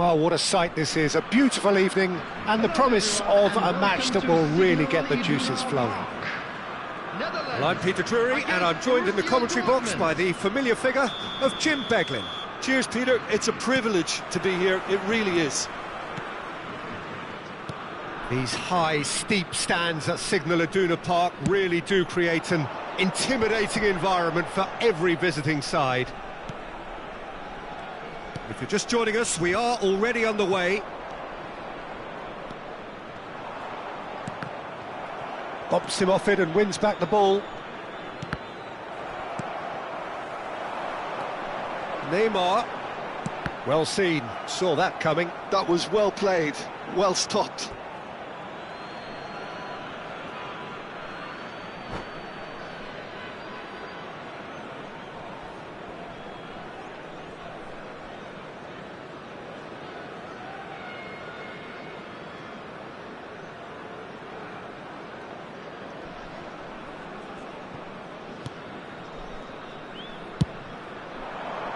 Well, what a sight this is. A beautiful evening and the promise of a match that will really get the juices flowing. Well, I'm Peter Drury and I'm joined in the commentary box by the familiar figure of Jim Beglin. Cheers, Peter. It's a privilege to be here. It really is. These high, steep stands at Signal Iduna Park really do create an intimidating environment for every visiting side. If you're just joining us, we are already underway. Bumps him off it and wins back the ball. Neymar. Well seen, saw that coming. That was well played, well stopped.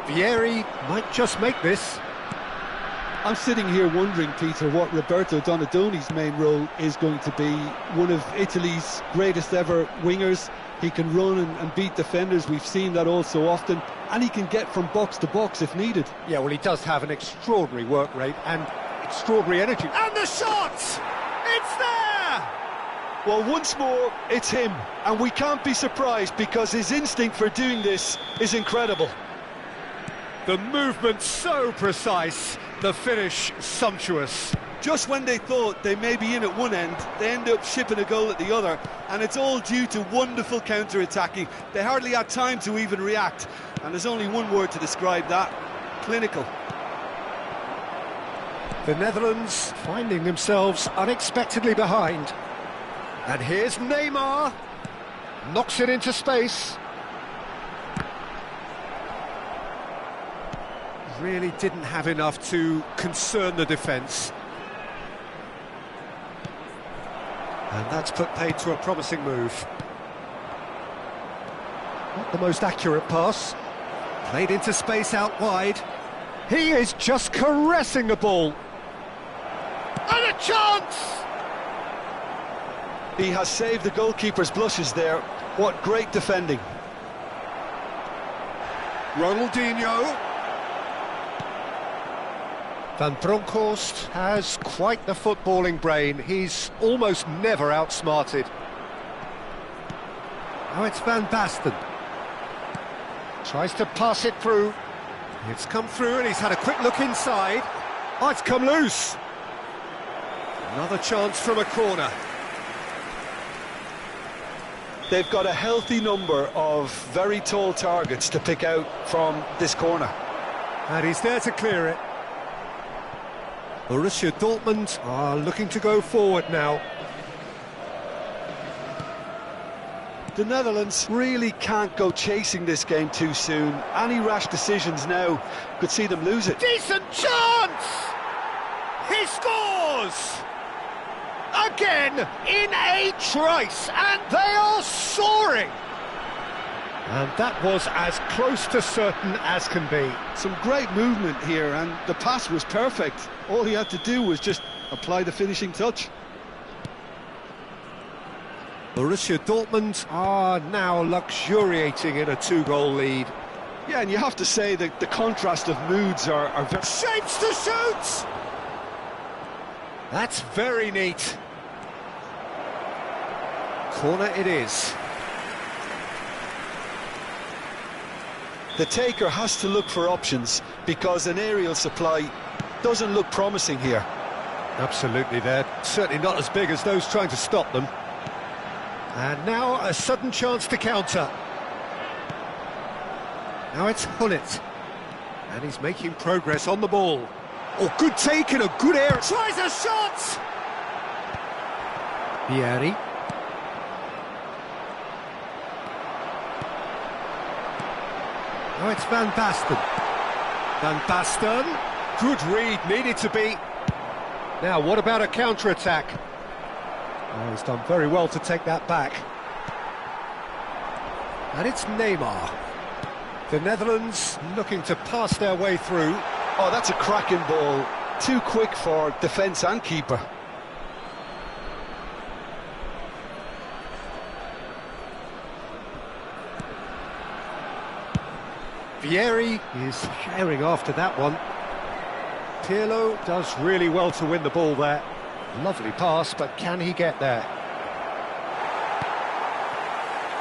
Vieri might just make this. I'm sitting here wondering, Peter, what Roberto Donadoni's main role is going to be. One of Italy's greatest ever wingers. He can run and beat defenders. We've seen that all so often. And he can get from box to box if needed. Yeah, well, he does have an extraordinary work rate and extraordinary energy. And the shot! It's there! Well, once more, it's him. And we can't be surprised because his instinct for doing this is incredible. The movement so precise, the finish sumptuous. Just when they thought they may be in at one end, they end up shipping a goal at the other, and it's all due to wonderful counter-attacking. They hardly had time to even react, and there's only one word to describe that: clinical. The Netherlands finding themselves unexpectedly behind. And here's Neymar. Knocks it into space. Really didn't have enough to concern the defence. And that's put paid to a promising move. Not the most accurate pass. Played into space out wide. He is just caressing the ball. And a chance! He has saved the goalkeeper's blushes there. What great defending. Ronaldinho. Van Bronckhorst has quite the footballing brain. He's almost never outsmarted. Now it's Van Basten. Tries to pass it through. It's come through and he's had a quick look inside. Oh, it's come loose. Another chance from a corner. They've got a healthy number of very tall targets to pick out from this corner. And he's there to clear it. Borussia Dortmund are looking to go forward now. The Netherlands really can't go chasing this game too soon. Any rash decisions now could see them lose it. Decent chance! He scores! Again in a trice, and they are soaring! And that was as close to certain as can be. Some great movement here, and the pass was perfect. All he had to do was just apply the finishing touch. Borussia Dortmund are now luxuriating in a two-goal lead. Yeah, and you have to say that the contrast of moods are very... Shapes to shoot! That's very neat. Corner it is. The taker has to look for options because an aerial supply doesn't look promising here. Absolutely, they're certainly not as big as those trying to stop them. And now a sudden chance to counter. Now it's Hullet. And he's making progress on the ball. Oh, good take and a good air. Tries a shot! Vieri. Now it's Van Basten. Van Basten. Good read, needed to be. Now, what about a counter-attack? Oh, he's done very well to take that back. And it's Neymar. The Netherlands looking to pass their way through. Oh, that's a cracking ball. too quick for defence and keeper. Vieri is sharing after that one. Pirlo does really well to win the ball there. Lovely pass, but can he get there?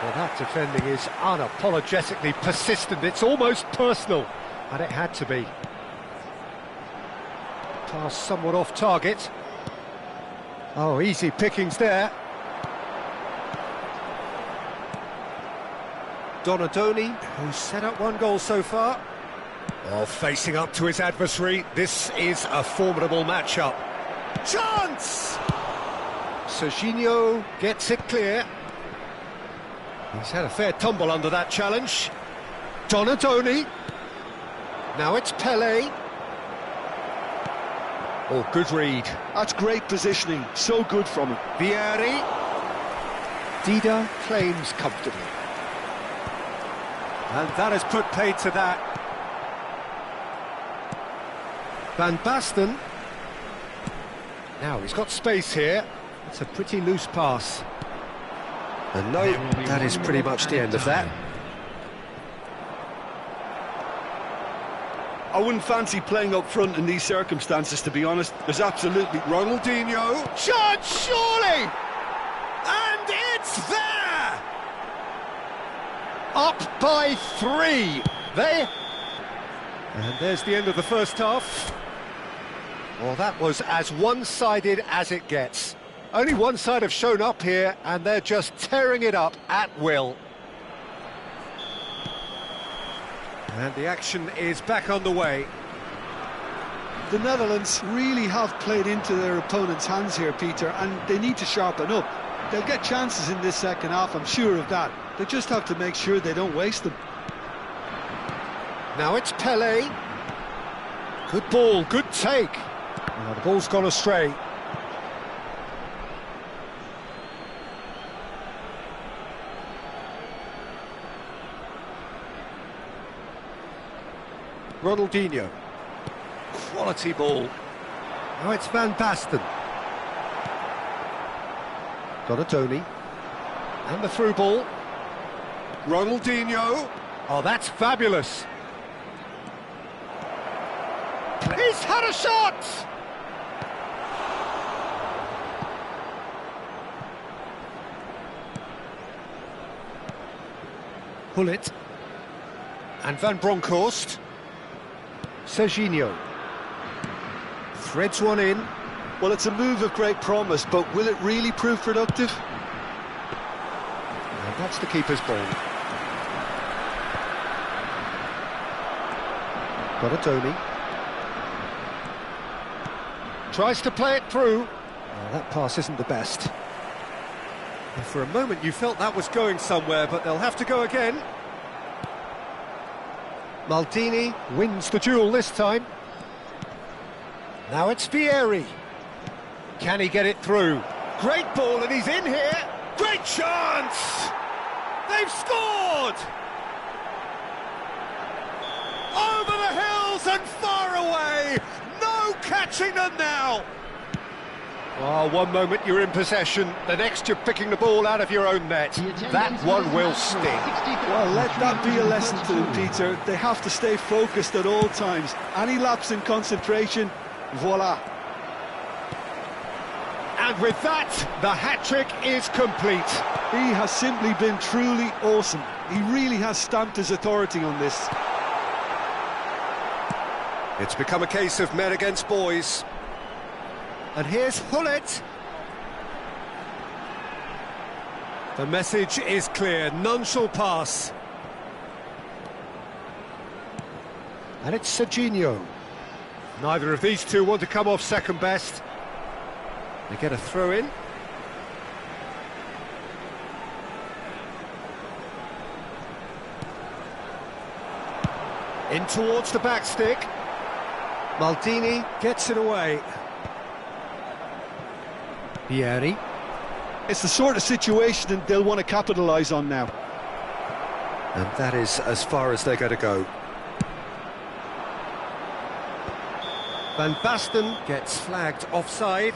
Well, that defending is unapologetically persistent. It's almost personal, and it had to be. Pass somewhat off target. Oh, easy pickings there. Donadoni, who's set up one goal so far. Oh, facing up to his adversary. This is a formidable matchup. Chance! Serginho gets it clear. He's had a fair tumble under that challenge. Donadoni. Now it's Pele. Oh, good read. That's great positioning, so good from him. Vieri. Dida claims comfortably. And that has put paid to that. Van Basten. Now he's got space here. It's a pretty loose pass. And no, that is pretty much the end of that. I wouldn't fancy playing up front in these circumstances, to be honest. There's absolutely... Ronaldinho. Chance, surely! And it's there! Up by 3. And there's the end of the first half. Well, that was as one-sided as it gets. Only one side have shown up here, and they're just tearing it up at will. And the action is back on the way. The Netherlands really have played into their opponent's hands here, Peter, and they need to sharpen up. They'll get chances in this second half, I'm sure of that. They just have to make sure they don't waste them. Now it's Pele. Good ball, good take. Now the ball's gone astray. Ronaldinho. Quality ball. Now it's Van Basten. Donadoni. And the through ball. Ronaldinho. Oh, that's fabulous. He's had a shot! Hullet. And Van Bronckhorst. Serginho. Threads one in. Well, it's a move of great promise, but will it really prove productive? And that's the keeper's ball. Donadoni. Tries to play it through. Oh, that pass isn't the best. And for a moment you felt that was going somewhere, but they'll have to go again. Maldini wins the duel this time. Now it's Vieri. Can he get it through? Great ball, and he's in here. Great chance! They've scored! Over the hills and far away! No catching them now! Oh, one moment you're in possession, the next you're picking the ball out of your own net. That one will sting. Well, let that be a lesson to them, Peter. They have to stay focused at all times. Any lapse in concentration, voila. And with that, the hat-trick is complete. He has simply been truly awesome. He really has stamped his authority on this. It's become a case of men against boys. And here's Hullet. The message is clear, none shall pass. And it's Serginho. Neither of these two want to come off second best. They get a throw in. In towards the back stick. Maldini gets it away. Vieri. It's the sort of situation that they'll want to capitalise on now. And that is as far as they're going to go. Van Basten gets flagged offside.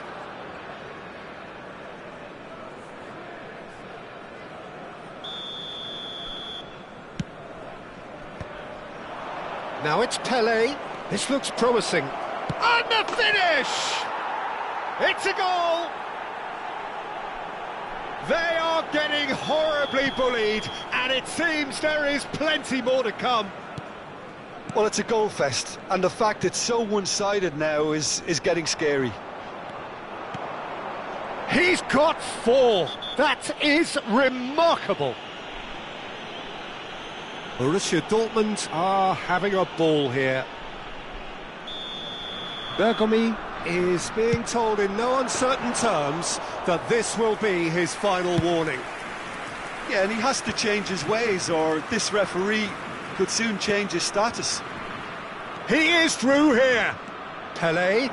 Now it's Pele. This looks promising. And the finish! It's a goal! They are getting horribly bullied, and it seems there is plenty more to come. Well, it's a goal fest, and the fact it's so one-sided now is getting scary. He's got 4. That is remarkable. Borussia Dortmund are having a ball here. Bergomi is being told in no uncertain terms that this will be his final warning. Yeah, and he has to change his ways, or this referee could soon change his status. He is through here. Pele.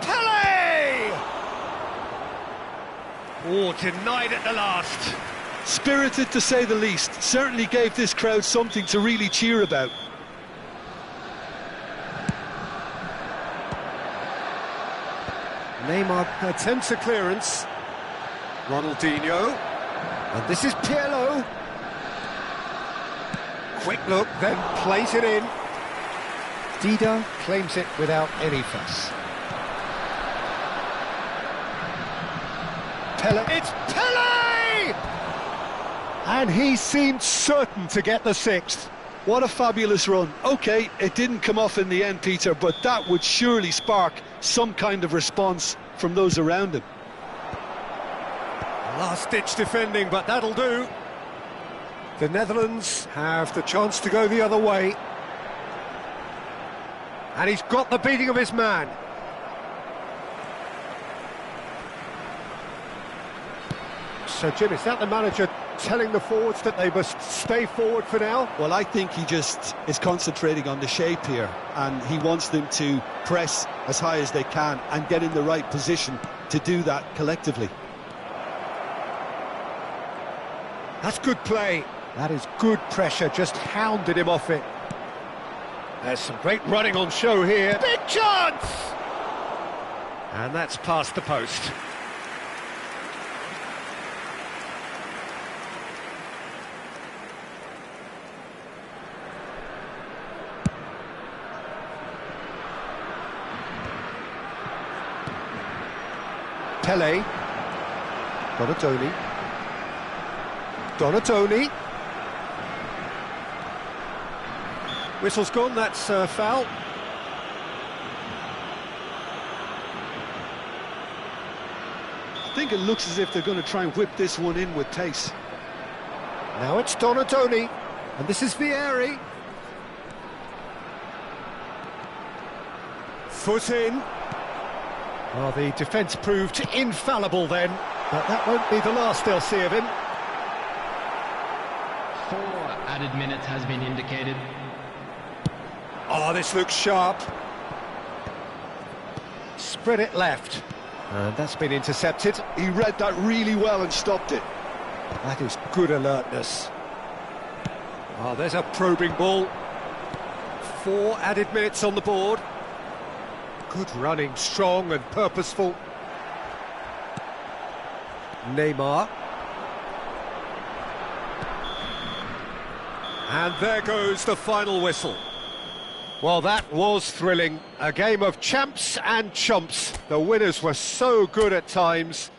Pele! Oh, denied at the last. Spirited, to say the least. Certainly gave this crowd something to really cheer about. Neymar attempts a clearance. Ronaldinho. And this is Pirlo. Quick look, then plays it in. Dida claims it without any fuss. Pele. It's Pele! And he seemed certain to get the 6th. What a fabulous run. OK, it didn't come off in the end, Peter, but that would surely spark some kind of response from those around him. Last-ditch defending, but that'll do. The Netherlands have the chance to go the other way. And he's got the beating of his man. So, Jim, is that the manager telling the forwards that they must stay forward for now? Well, I think he just is concentrating on the shape here, and he wants them to press as high as they can and get in the right position to do that collectively. That's good play. That is good pressure, just hounded him off it. There's some great running on show here. Big chance! And that's past the post. Pele. Donatoni. Whistle's gone, that's foul. I think it looks as if they're going to try and whip this one in with pace. Now it's Donatoni, and this is Vieri. Foot in. Well, the defence proved infallible then, but that won't be the last they'll see of him. 4 added minutes has been indicated. Oh, this looks sharp. Spread it left. And that's been intercepted. He read that really well and stopped it. That is good alertness. Oh, there's a probing ball. 4 added minutes on the board. Good running, strong and purposeful. Neymar. And there goes the final whistle. Well, that was thrilling. A game of champs and chumps. The winners were so good at times.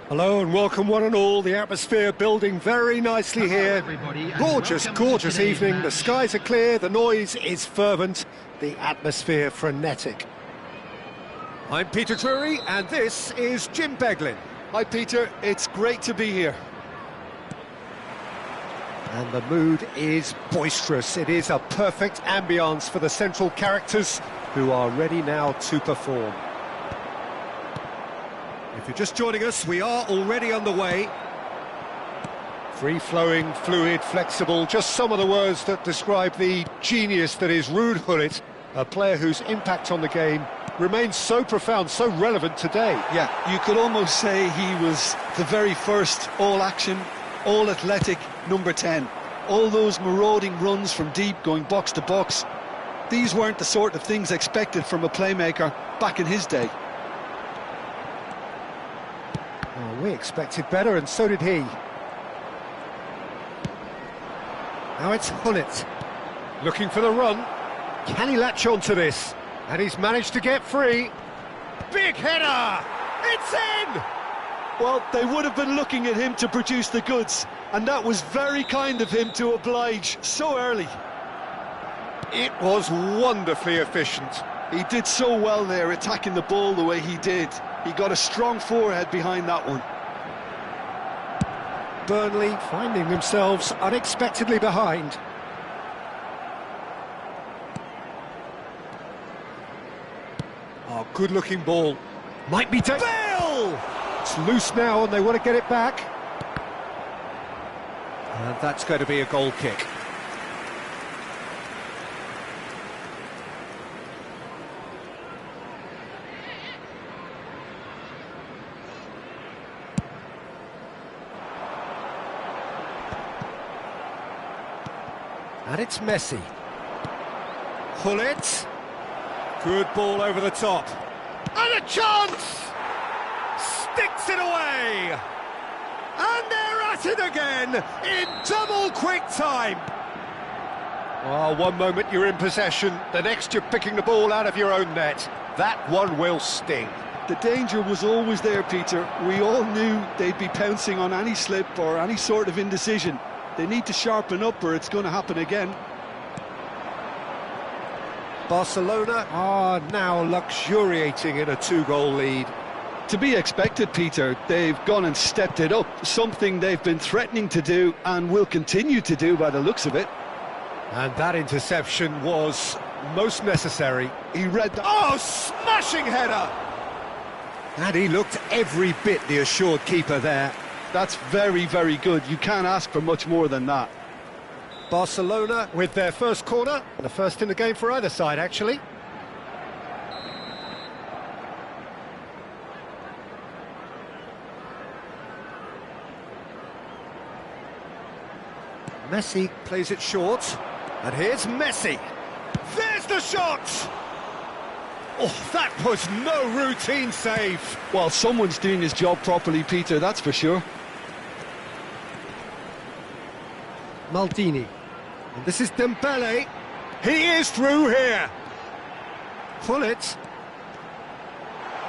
Hello and welcome one and all. The atmosphere building very nicely here. Gorgeous, gorgeous evening. The skies are clear, the noise is fervent, the atmosphere frenetic. I'm Peter Drury and this is Jim Beglin. Hi Peter, it's great to be here. And the mood is boisterous. It is a perfect ambience for the central characters who are ready now to perform. If you're just joining us, we are already underway. Free-flowing, fluid, flexible, just some of the words that describe the genius that is Ruud Gullit, a player whose impact on the game remains so profound, so relevant today. Yeah, you could almost say he was the very first all-action, all-athletic number 10. All those marauding runs from deep, going box to box, these weren't the sort of things expected from a playmaker back in his day. Oh, we expected better, and so did he. Now it's Gullit, looking for the run. Can he latch on to this? And he's managed to get free. Big header! It's in! Well, they would have been looking at him to produce the goods, and that was very kind of him to oblige so early. It was wonderfully efficient. He did so well there, attacking the ball the way he did. He got a strong forehead behind that one. Burnley finding themselves unexpectedly behind. Oh, good-looking ball. Might be taken. Bale! It's loose now and they want to get it back. And that's going to be a goal kick. And it's Messi. Gullit. Good ball over the top. And a chance! Sticks it away! And they're at it again in double quick time. Oh, one moment you're in possession, the next you're picking the ball out of your own net. That one will sting. The danger was always there, Peter. We all knew they'd be pouncing on any slip or any sort of indecision. They need to sharpen up or it's going to happen again. Barcelona are now luxuriating in a 2-goal lead. To be expected, Peter. They've gone and stepped it up, something they've been threatening to do and will continue to do by the looks of it. And that interception was most necessary. He read the... Oh, smashing header! And he looked every bit the assured keeper there. That's very, very good. You can't ask for much more than that. Barcelona with their first corner, the first in the game for either side, actually. Messi plays it short, and here's Messi. There's the shot! Oh, that was no routine save. Well, someone's doing his job properly, Peter, that's for sure. Maldini. And this is Dembele. He is through here. Hullet.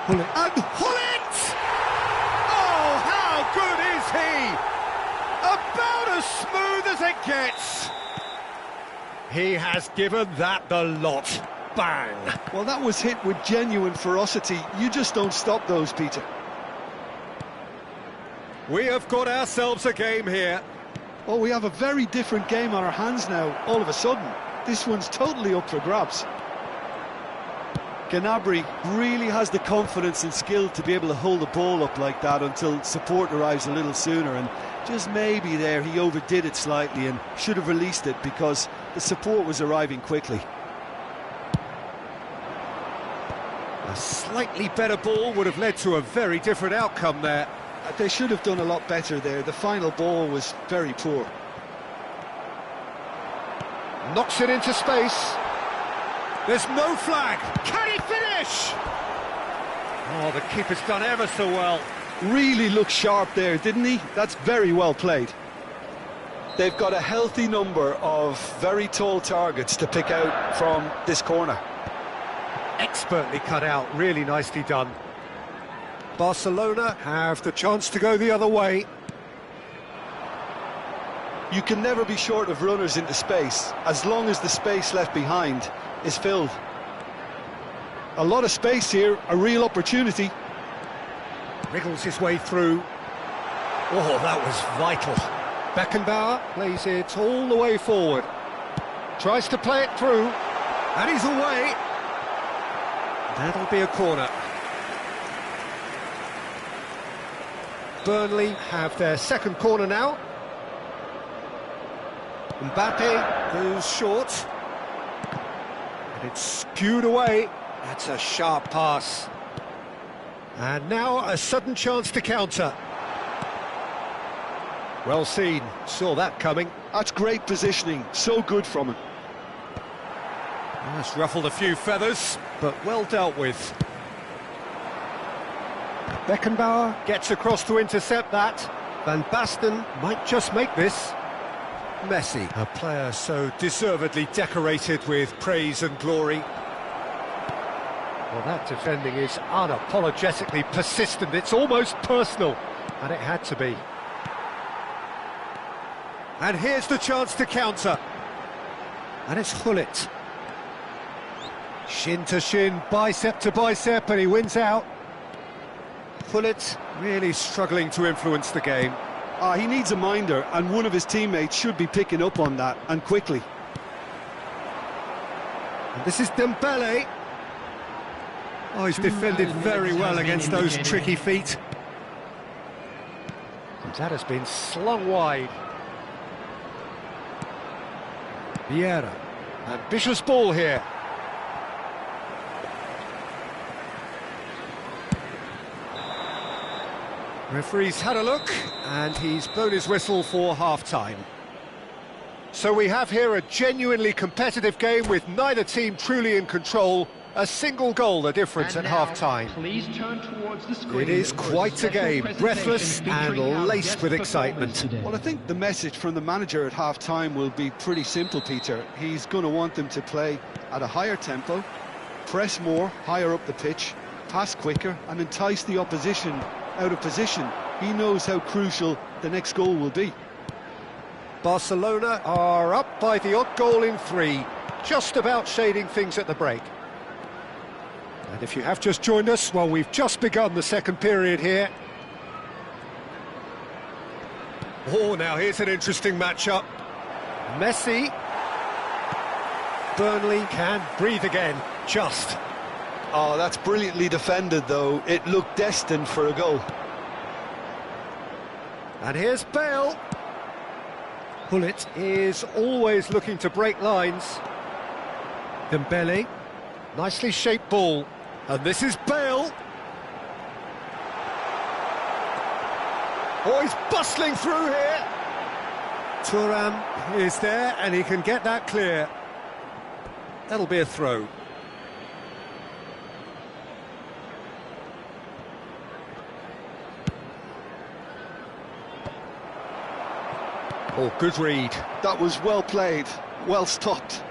And Hullet! Oh, how good is he? About as smooth as it gets. He has given that the lot. Bang! Well, that was hit with genuine ferocity. You just don't stop those, Peter. We have got ourselves a game here. Oh, we have a very different game on our hands now, all of a sudden. This one's totally up for grabs. Gnabry really has the confidence and skill to be able to hold the ball up like that until support arrives a little sooner, and just maybe there he overdid it slightly and should have released it because the support was arriving quickly. A slightly better ball would have led to a very different outcome there. They should have done a lot better there. The final ball was very poor. Knocks it into space. There's no flag. Can he finish? Oh, the keeper's done ever so well. Really looked sharp there, didn't he? That's very well played. They've got a healthy number of very tall targets to pick out from this corner. Expertly cut out, really nicely done. Barcelona have the chance to go the other way. You can never be short of runners into space, as long as the space left behind is filled. A lot of space here, a real opportunity. Wriggles his way through. Oh, that was vital. Beckenbauer plays it all the way forward. Tries to play it through, and he's away. That'll be a corner. Burnley have their second corner now. Mbappe goes short. And it's skewed away. That's a sharp pass. And now a sudden chance to counter. Well seen, saw that coming. That's great positioning, so good from him. That's ruffled a few feathers, but well dealt with. Beckenbauer gets across to intercept that. Van Basten might just make this. Messi, a player so deservedly decorated with praise and glory. Well, that defending is unapologetically persistent. It's almost personal, and it had to be. And here's the chance to counter. And it's Hullet. Shin to shin, bicep to bicep, and he wins out. Hullet really struggling to influence the game. He needs a minder, and one of his teammates should be picking up on that, and quickly. And this is Dembele. Oh, he's defended very well against those tricky feet. And that has been slung wide. Vieira. Ambitious ball here. Referee's had a look, and he's blown his whistle for half-time. So we have here a genuinely competitive game with neither team truly in control. A single goal the difference at half-time. Please turn towards the screen. It is quite a game, breathless and laced with excitement. Well, I think the message from the manager at half-time will be pretty simple, Peter. He's going to want them to play at a higher tempo, press more, higher up the pitch, pass quicker, and entice the opposition out of position. He knows how crucial the next goal will be. Barcelona are up by the odd goal in 3, just about shading things at the break. And if you have just joined us, well, we've just begun the second period here. Oh, now here's an interesting matchup. Messi. Burnley can breathe again, just. Oh, that's brilliantly defended, though. It looked destined for a goal. And here's Bale. Pullet is always looking to break lines. Dembele. Nicely shaped ball. And this is Bale. Oh, he's bustling through here. Thuram is there, and he can get that clear. That'll be a throw. Oh, good read. That was well played, well stopped.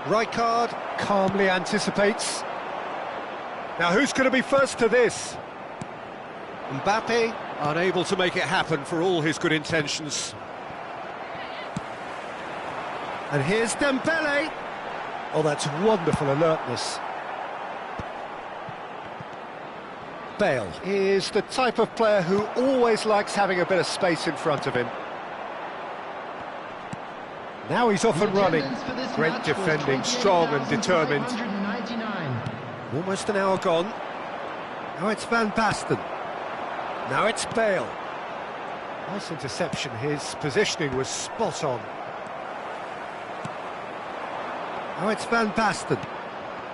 Rijkaard calmly anticipates. Now who's going to be first to this? Mbappe unable to make it happen for all his good intentions. And here's Dembele. Oh, that's wonderful alertness. Bale is the type of player who always likes having a bit of space in front of him. Now he's off and running. Great defending, strong and determined. Almost an hour gone. Now it's Van Basten. Now it's Bale. Nice interception, his positioning was spot on. Now it's Van Basten.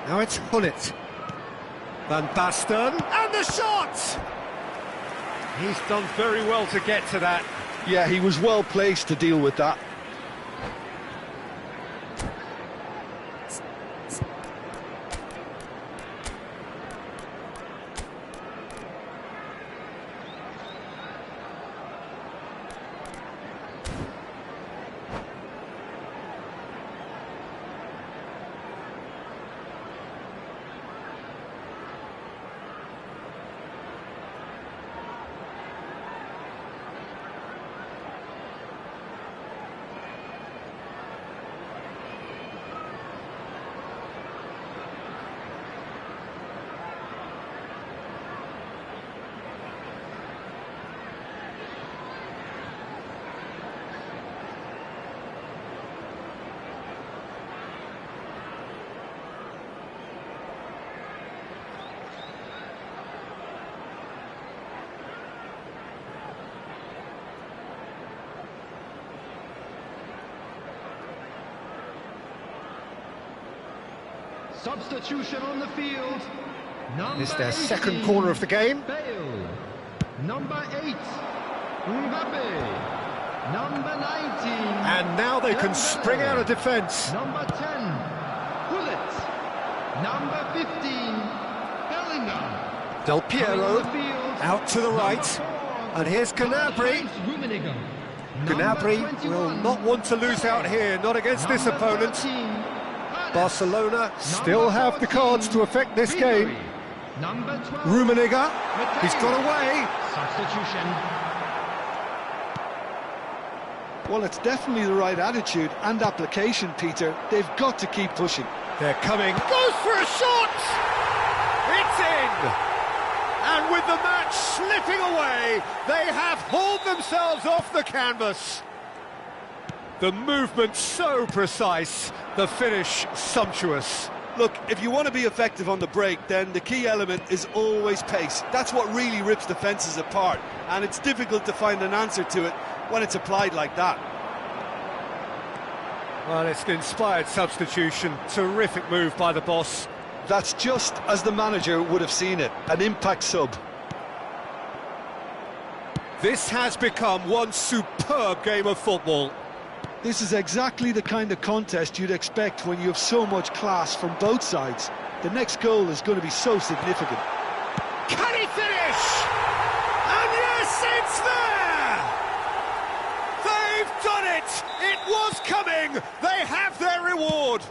Now it's Gullit. Van Basten, and the shot! He's done very well to get to that. Yeah, he was well placed to deal with that. Substitution on the field. This is their second corner of the game. Bale. Number 8, Mbappe. Number 19. And now they can spring out of defence. Number 10, Gullit. Number 15, Bellingham. Del Piero out to the right. And here's Gnabry. Gnabry will not want to lose out here, not against this opponent. Barcelona still have the cards to affect this game. Rummenigge, he's got away. Substitution. Well, it's definitely the right attitude and application, Peter. They've got to keep pushing. They're coming. Goes for a shot! It's in! And with the match slipping away, they have hauled themselves off the canvas. The movement so precise, the finish sumptuous. Look, if you want to be effective on the break, then the key element is always pace. That's what really rips defences apart, and it's difficult to find an answer to it when it's applied like that. Well, it's an inspired substitution. Terrific move by the boss. That's just as the manager would have seen it, an impact sub. This has become one superb game of football. This is exactly the kind of contest you'd expect when you have so much class from both sides. The next goal is going to be so significant. Can he finish? And yes, it's there! They've done it! It was coming! They have their reward!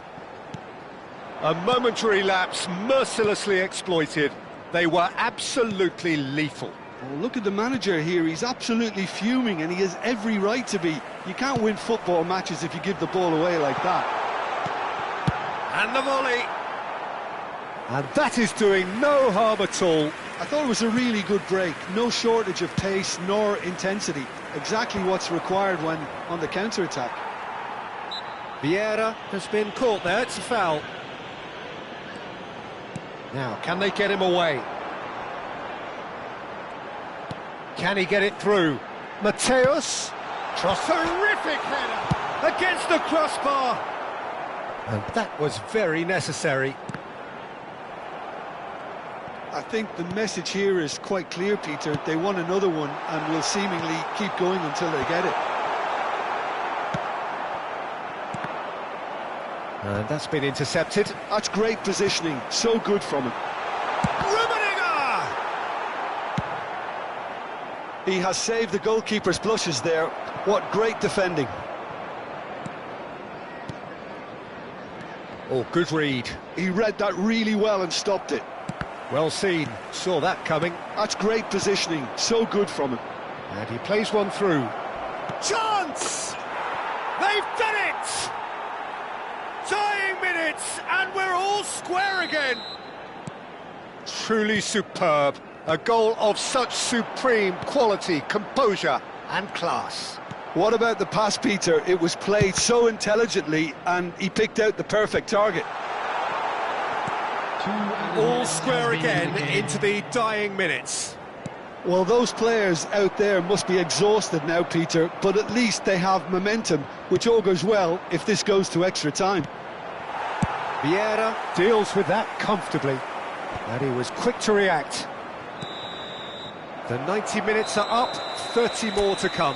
A momentary lapse mercilessly exploited. They were absolutely lethal. Oh, look at the manager here, he's absolutely fuming and he has every right to be. You can't win football matches if you give the ball away like that. And the volley. And that is doing no harm at all. I thought it was a really good break. No shortage of pace nor intensity. Exactly what's required when on the counter-attack. Vieira has been caught there, it's a foul. Now, can they get him away? Can he get it through? Mateus, terrific header against the crossbar. And that was very necessary. I think the message here is quite clear, Peter. They want another one and will seemingly keep going until they get it. And that's been intercepted. That's great positioning, so good from him. He has saved the goalkeeper's blushes there. What great defending. Oh, good read. He read that really well and stopped it. Well seen, saw that coming. That's great positioning, so good from him. And he plays one through. Chance! They've done it! Dying minutes, and we're all square again. Truly superb. A goal of such supreme quality, composure and class. What about the pass, Peter? It was played so intelligently and he picked out the perfect target. All square again into the dying minutes. Well, those players out there must be exhausted now, Peter, but at least they have momentum, which augurs well if this goes to extra time. Vieira deals with that comfortably, and he was quick to react. The 90 minutes are up, 30 more to come.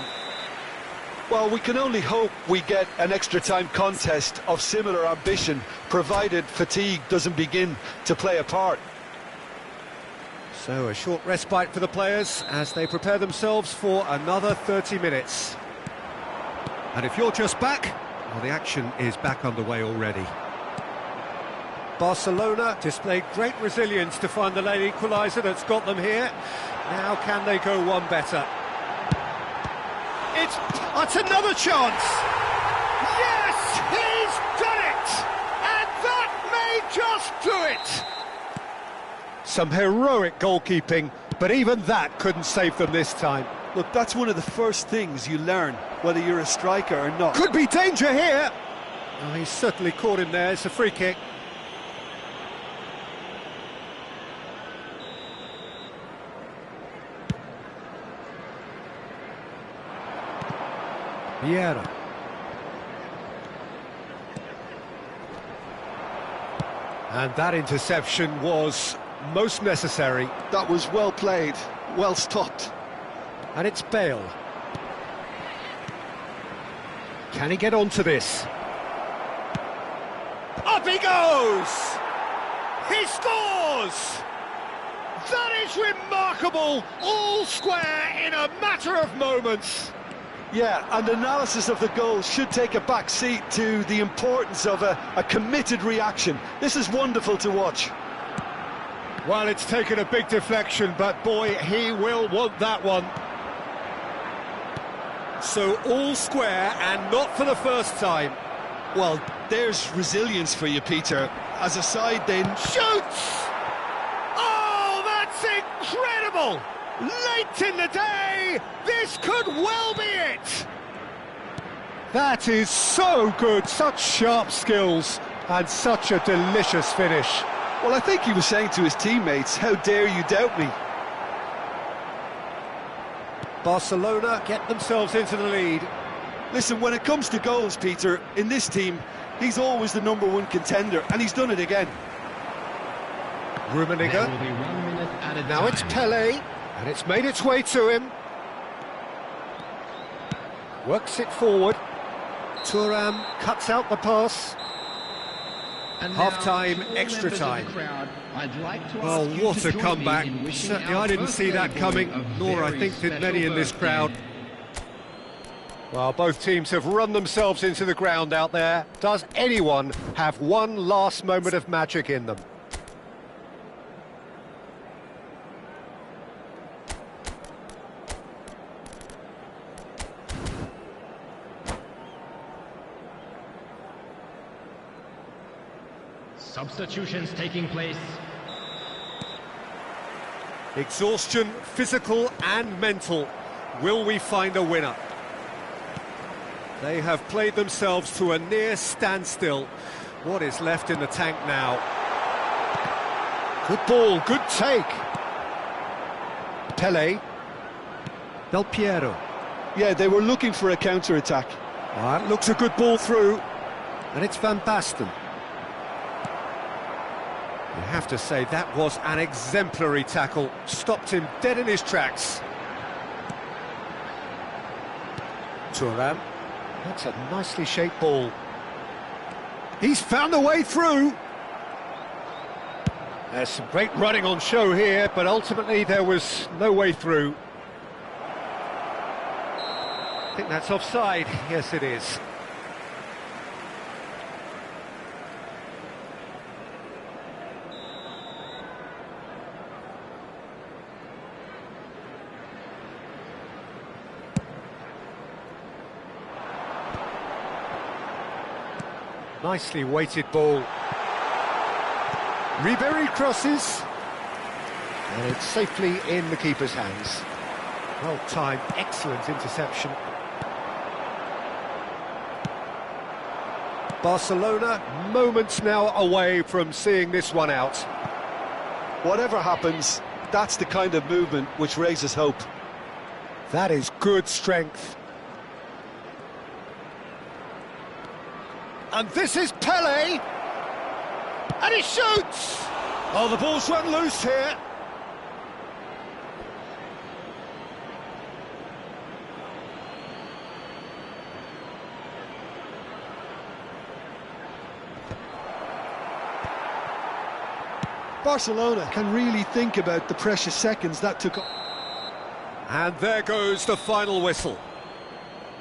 Well, we can only hope we get an extra-time contest of similar ambition, provided fatigue doesn't begin to play a part. So a short respite for the players as they prepare themselves for another 30 minutes. And if you're just back, well, the action is back underway already. Barcelona displayed great resilience to find the late equaliser that's got them here. Now can they go one better? That's another chance! Yes, he's done it! And that may just do it! Some heroic goalkeeping, but even that couldn't save them this time. Look, that's one of the first things you learn, whether you're a striker or not. Could be danger here! Oh, he's certainly caught him there, it's a free kick. Vieira. And that interception was most necessary. That was well played, well stopped. And it's Bale. Can he get onto this? Up he goes! He scores! That is remarkable! All square in a matter of moments. Yeah, and analysis of the goal should take a back seat to the importance of a committed reaction. This is wonderful to watch. Well, it's taken a big deflection, but boy, he will want that one. So all square, and not for the first time. Well, there's resilience for you, Peter. As a side, then... Shoots! Oh, that's incredible! Late in the day, this could well be it! That is so good, such sharp skills, and such a delicious finish. Well, I think he was saying to his teammates, how dare you doubt me? Barcelona get themselves into the lead. Listen, when it comes to goals, Peter, in this team, he's always the #1 contender, and he's done it again. Rummenigge. Now it's Pelé. And it's made its way to him. Works it forward. Thuram cuts out the pass. Half-time, extra time. Well, what a comeback. Certainly I didn't see that coming, nor I think did many in this crowd. Well, both teams have run themselves into the ground out there. Does anyone have one last moment of magic in them? Substitutions taking place. Exhaustion, physical and mental. Will we find a winner? They have played themselves to a near standstill. What is left in the tank now? Good ball, good take. Pele. Del Piero. Yeah, they were looking for a counter-attack. That looks a good ball through. And it's Van Basten. You have to say that was an exemplary tackle. Stopped him dead in his tracks. Thuram. That's a nicely shaped ball. He's found a way through. There's some great running on show here, but ultimately there was no way through. I think that's offside. Yes, it is. Nicely weighted ball. Ribery crosses. And it's safely in the keeper's hands. Well timed, excellent interception. Barcelona, moments now away from seeing this one out. Whatever happens, that's the kind of movement which raises hope. That is good strength. And this is Pele. And he shoots! Oh, the ball's run loose here. Barcelona can really think about the precious seconds that took. And there goes the final whistle.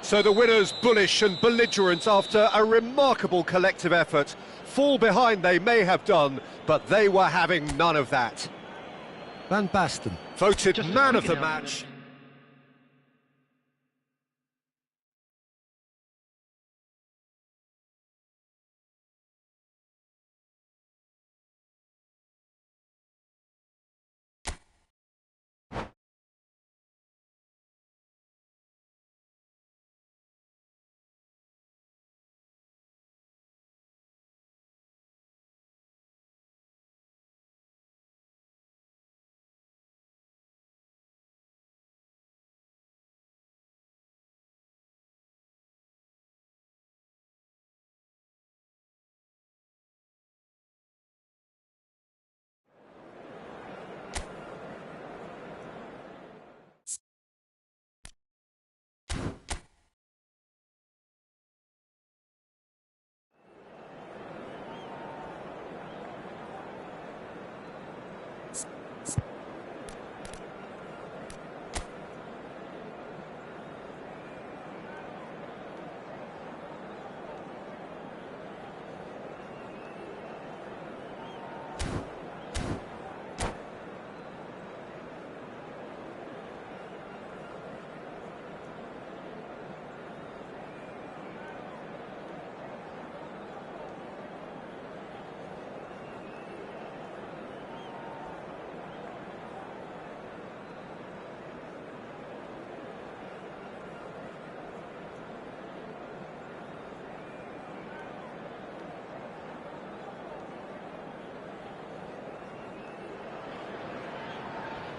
So the winners, bullish and belligerent after a remarkable collective effort. Fall behind they may have done, but they were having none of that. Van Basten. Voted Just man of speaking the of- match.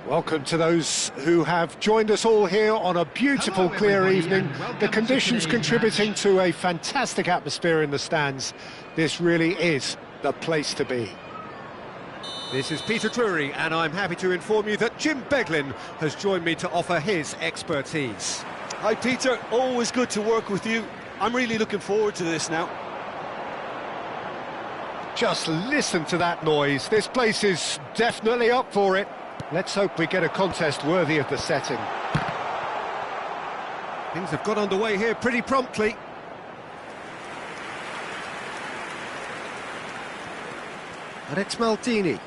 Welcome to those who have joined us all here on a beautiful, Hello, clear everybody, evening. and welcome The to conditions today's contributing match. to a fantastic atmosphere in the stands. This really is the place to be. This is Peter Drury, and I'm happy to inform you that Jim Beglin has joined me to offer his expertise. Hi Peter, always good to work with you. I'm really looking forward to this now. Just listen to that noise. This place is definitely up for it. Let's hope we get a contest worthy of the setting. Things have got underway here pretty promptly. And it's Maldini.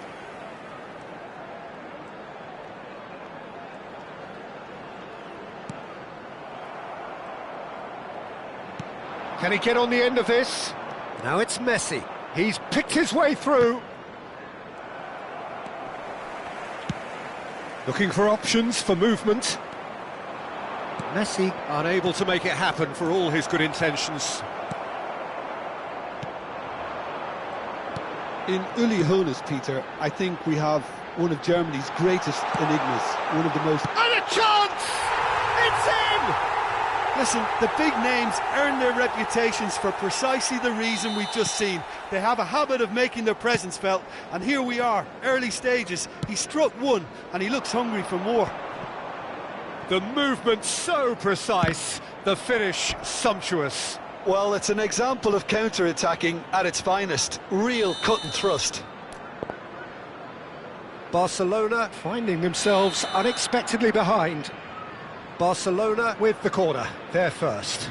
Can he get on the end of this? Now it's Messi. He's picked his way through. Looking for options for movement. Messi unable to make it happen for all his good intentions. In Uli Hoeneß, Peter, I think we have one of Germany's greatest enigmas, one of the most... And a chance! It's in! Listen, the big names earn their reputations for precisely the reason we've just seen. They have a habit of making their presence felt, and here we are, early stages. He struck one, and he looks hungry for more. The movement so precise, the finish sumptuous. Well, it's an example of counter-attacking at its finest. Real cut and thrust. Barcelona finding themselves unexpectedly behind. Barcelona with the corner, they're first.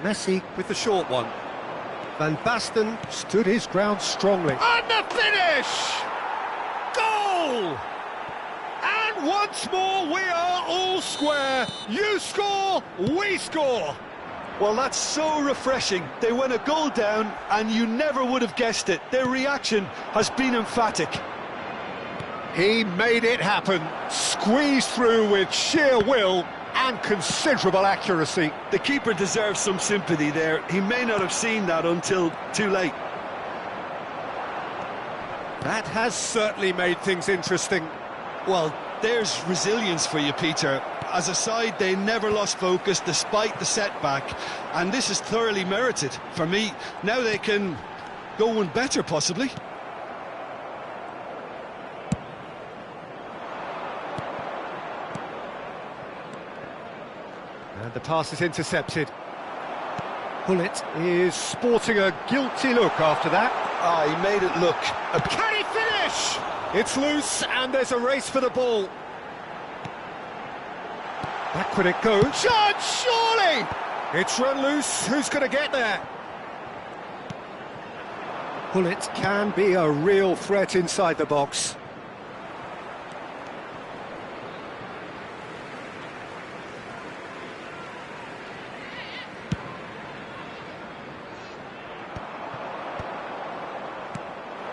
Messi with the short one. Van Basten stood his ground strongly. And the finish! Goal! And once more we are all square. You score, we score. Well, that's so refreshing. They went a goal down and you never would have guessed it. Their reaction has been emphatic. He made it happen, squeezed through with sheer will and considerable accuracy. The keeper deserves some sympathy there. He may not have seen that until too late. That has certainly made things interesting. Well, there's resilience for you, Peter. As a side, they never lost focus despite the setback, and this is thoroughly merited. For me, now they can go one better, possibly. And the pass is intercepted. Hullet is sporting a guilty look after that. Ah, he made it look... Can he finish? It's loose and there's a race for the ball. Back when it goes. Chance, surely! It's run loose. Who's going to get there? Hullet can be a real threat inside the box.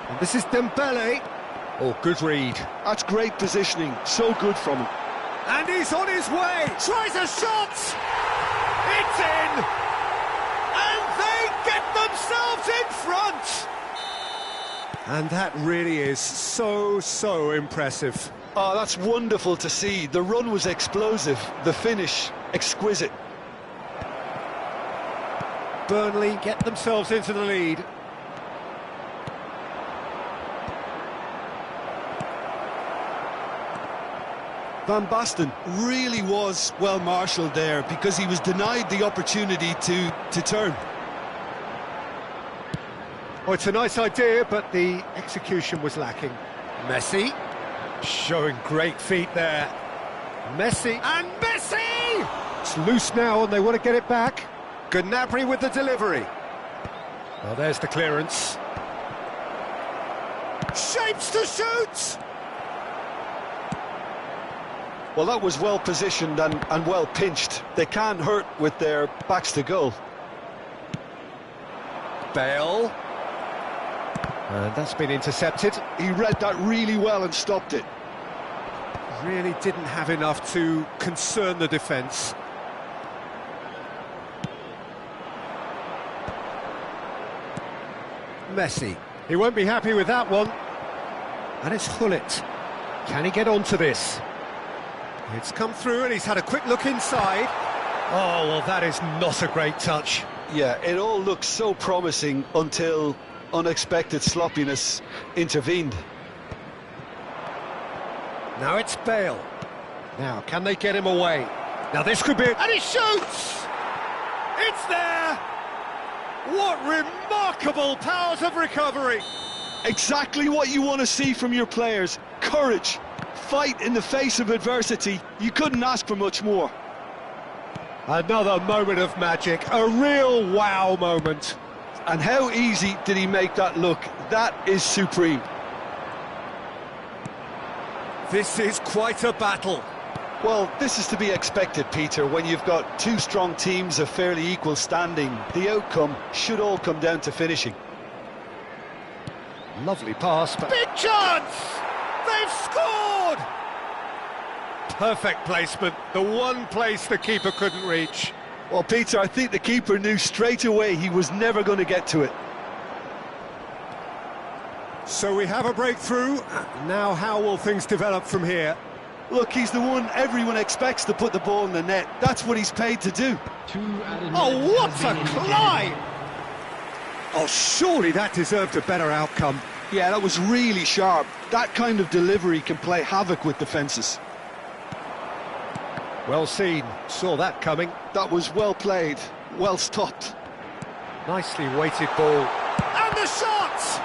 And this is Dembele. Oh, good read. That's great positioning. So good from him. And he's on his way! Tries a shot! It's in! And they get themselves in front! And that really is so impressive. Oh, that's wonderful to see. The run was explosive, the finish exquisite. Burnley get themselves into the lead. Van Basten really was well marshalled there because he was denied the opportunity to turn. Oh, it's a nice idea, but the execution was lacking. Messi showing great feet there. Messi and Messi! It's loose now and they want to get it back. Gnabry with the delivery. Well, there's the clearance. Shapes to shoot! Well, that was well positioned and well pinched. They can't hurt with their backs to goal. Bale. And that's been intercepted. He read that really well and stopped it. Really didn't have enough to concern the defence. Messi. He won't be happy with that one. And it's Hullet. Can he get onto this? It's come through and he's had a quick look inside. Oh, well, that is not a great touch. Yeah, it all looked so promising until unexpected sloppiness intervened. Now it's Bale. Now, can they get him away? Now this could be it. And he shoots! It's there! What remarkable powers of recovery! Exactly what you want to see from your players. Courage. Fight in the face of adversity. You couldn't ask for much more. Another moment of magic, a real wow moment. And how easy did he make that look? That is supreme. This is quite a battle. Well, this is to be expected, Peter. When you've got two strong teams of fairly equal standing, the outcome should all come down to finishing. Lovely pass, but Big chance! They've scored! perfect placement. The one place the keeper couldn't reach. Well, Peter, I think the keeper knew straight away he was never going to get to it. So we have a breakthrough. Now how will things develop from here? Look, he's the one everyone expects to put the ball in the net. That's what he's paid to do. Oh, what a climb! Oh, surely that deserved a better outcome. Yeah, that was really sharp. That kind of delivery can play havoc with defences. Well seen. Saw that coming. That was well played, well stopped. Nicely weighted ball. And the shot!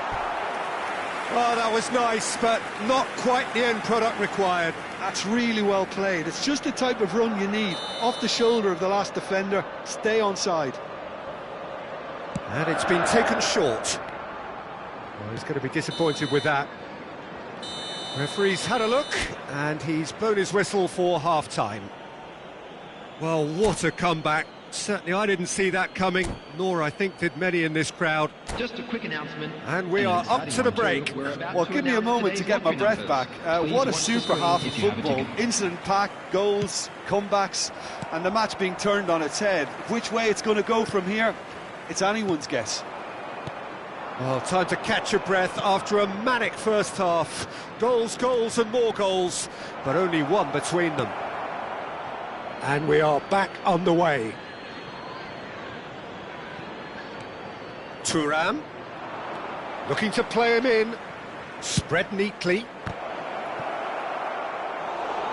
Oh, that was nice, but not quite the end product required. That's really well played. It's just the type of run you need. Off the shoulder of the last defender, stay onside. And it's been taken short. Well, he's going to be disappointed with that. Referee's had a look, and he's blown his whistle for half-time. Well, what a comeback. Certainly I didn't see that coming, nor I think did many in this crowd. Just a quick announcement. And we are up to the break. Well, give me a moment to get my breath back. What a super half of football. Incident-packed, goals, comebacks, and the match being turned on its head. Which way it's going to go from here, it's anyone's guess. Well, time to catch your breath after a manic first half. Goals, goals and more goals, but only one between them. And we are back on the way. Thuram, looking to play him in, spread neatly.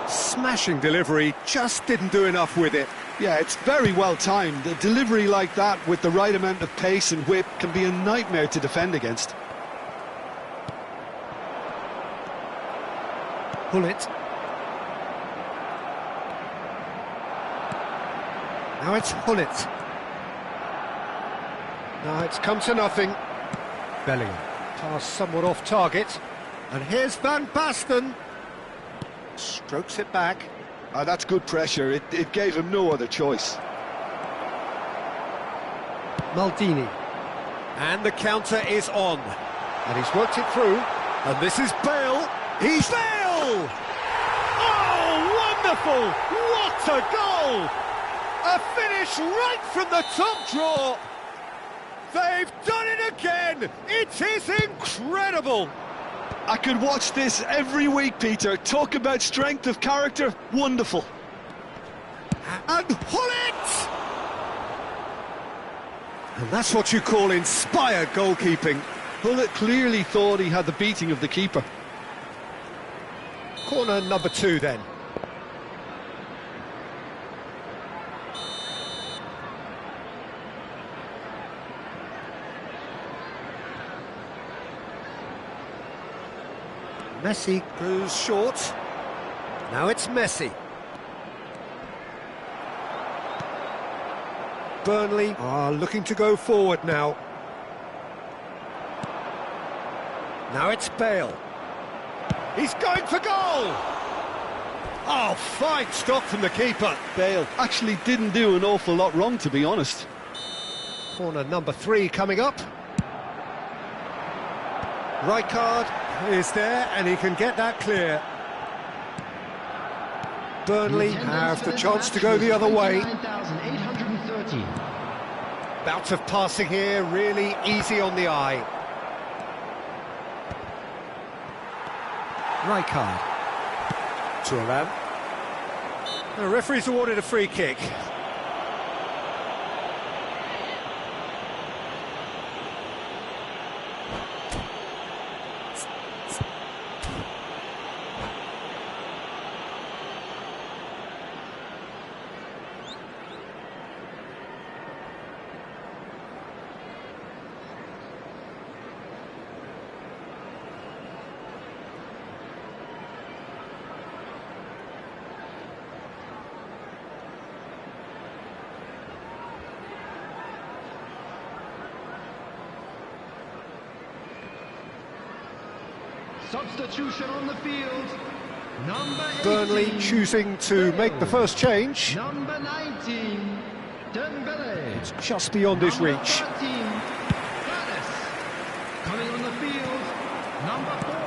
Smashing delivery, just didn't do enough with it. Yeah, it's very well timed. A delivery like that with the right amount of pace and whip can be a nightmare to defend against. Pull it. Now it's Hullet. Now it's come to nothing. Bellingham. Pass somewhat off target. And here's Van Basten. Strokes it back. That's good pressure. It gave him no other choice. Maldini. And the counter is on. And he's worked it through. And this is Bale. He's Bale! Oh, wonderful! What a goal! A finish right from the top draw! They've done it again! It is incredible! I could watch this every week, Peter. Talk about strength of character. Wonderful. And Hullet! And that's what you call inspired goalkeeping. Hullet clearly thought he had the beating of the keeper. Corner number 2 then. Messi goes short. Now it's Messi. Burnley are looking to go forward now. Now it's Bale. He's going for goal! Oh, fine stop from the keeper. Bale actually didn't do an awful lot wrong, to be honest. Corner number 3 coming up. Rijkaard is there, and he can get that clear. Burnley have the chance to go the other way. Bout of passing here, really easy on the eye. Rijkaard. Thuram. The referee's awarded a free kick. Substitution on the field. Burnley choosing to make the first change. Number 19, Dembele. It's just beyond his Number reach. 13, Palace. Coming on the field, number 4,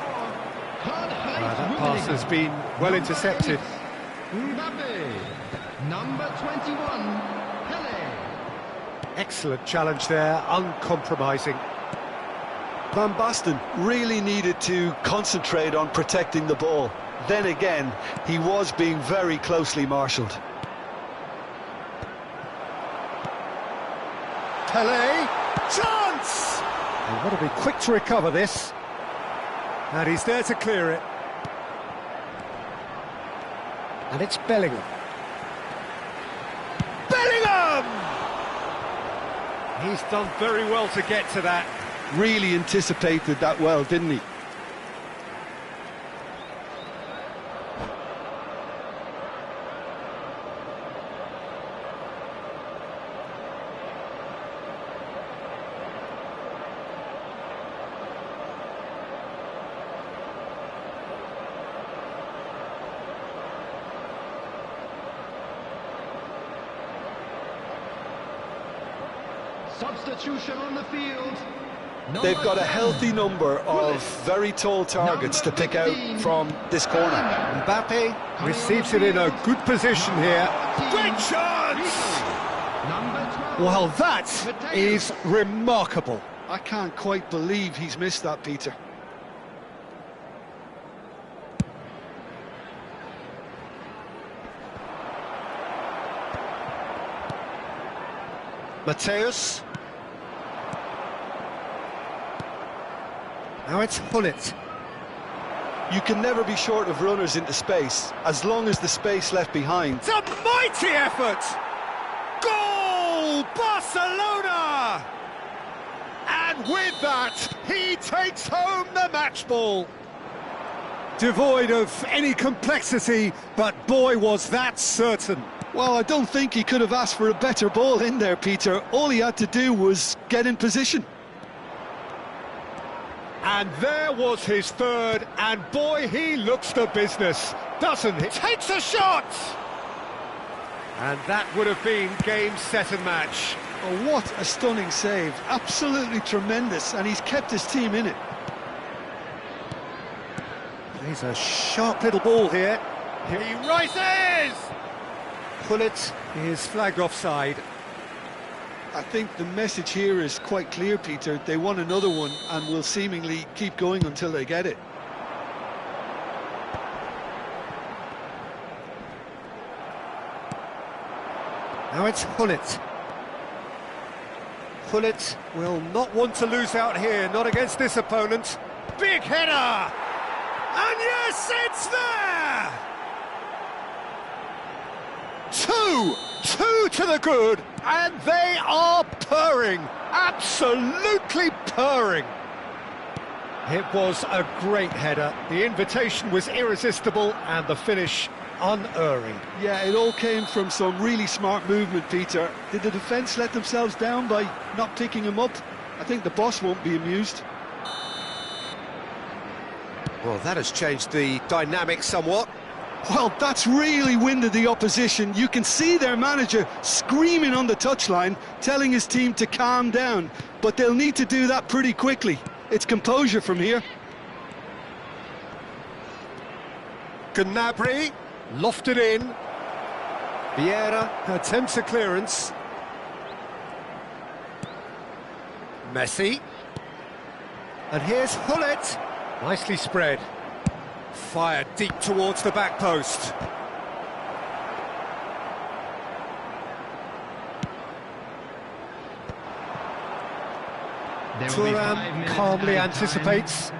That pass has been well intercepted. Mbappe. Number 21, Pele. Excellent challenge there, uncompromising. Van Basten really needed to concentrate on protecting the ball. Then again, he was being very closely marshalled. Pele, chance! They want to be quick to recover this. And he's there to clear it. And it's Bellingham. Bellingham! He's done very well to get to that. Really anticipated that well, didn't he? Substitution on the field. They've got a healthy number of very tall targets to pick out from this corner. Mbappe receives it in a good position here. Great chance! Well, that is remarkable. I can't quite believe he's missed that, Peter. Mateus. Now it's Hullet. You can never be short of runners into space, as long as the space left behind. It's a mighty effort! Goal! Barcelona! And with that, he takes home the match ball. Devoid of any complexity, but boy, was that certain. Well, I don't think he could have asked for a better ball in there, Peter. All he had to do was get in position. And there was his third, and boy, he looks the business, doesn't he? Takes a shot! And that would have been game, set and match. Oh, what a stunning save. Absolutely tremendous, and he's kept his team in it. He's a sharp little ball here. Here he rises! Hullet is flagged offside. I think the message here is quite clear, Peter. They want another one and will seemingly keep going until they get it. Now it's Hullet. Hullet will not want to lose out here, not against this opponent. Big header! And yes, it's there! Two to the good, and they are purring, absolutely purring. It was a great header, the invitation was irresistible, and the finish unerring. Yeah, it all came from some really smart movement, Peter. Did the defence let themselves down by not picking him up? I think the boss won't be amused. Well, that has changed the dynamic somewhat. Well, that's really winded the opposition. You can see their manager screaming on the touchline, telling his team to calm down. But they'll need to do that pretty quickly. It's composure from here. Gnabry, lofted in. Vieira attempts a clearance. Messi. And here's Hullet. Nicely spread. Fired deep towards the back post. Thuram calmly anticipates.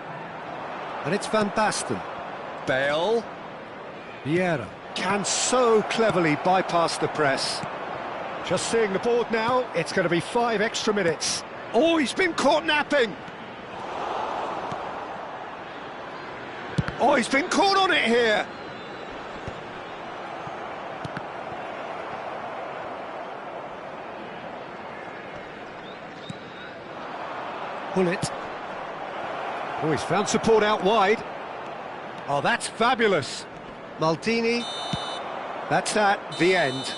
And it's Van Basten. Bale. Vieira can so cleverly bypass the press. Just seeing the board now, it's going to be 5 extra minutes. Oh, he's been caught napping. Oh, he's been caught on it here. Hullet. Oh, he's found support out wide. Oh, that's fabulous. Maldini. That's that, the end.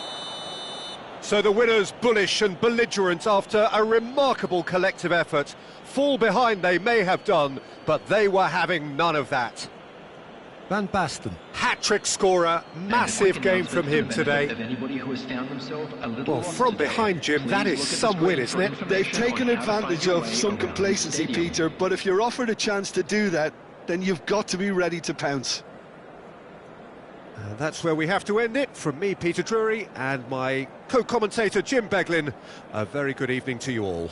So the winners bullish and belligerent after a remarkable collective effort. Fall behind they may have done, but they were having none of that. Van Basten. Hat-trick scorer, massive game from him today. Well, from behind, Jim, that is some win, isn't it? They've taken advantage of some complacency, Peter, but if you're offered a chance to do that, then you've got to be ready to pounce. And that's where we have to end it. From me, Peter Drury, and my co-commentator, Jim Beglin. A very good evening to you all.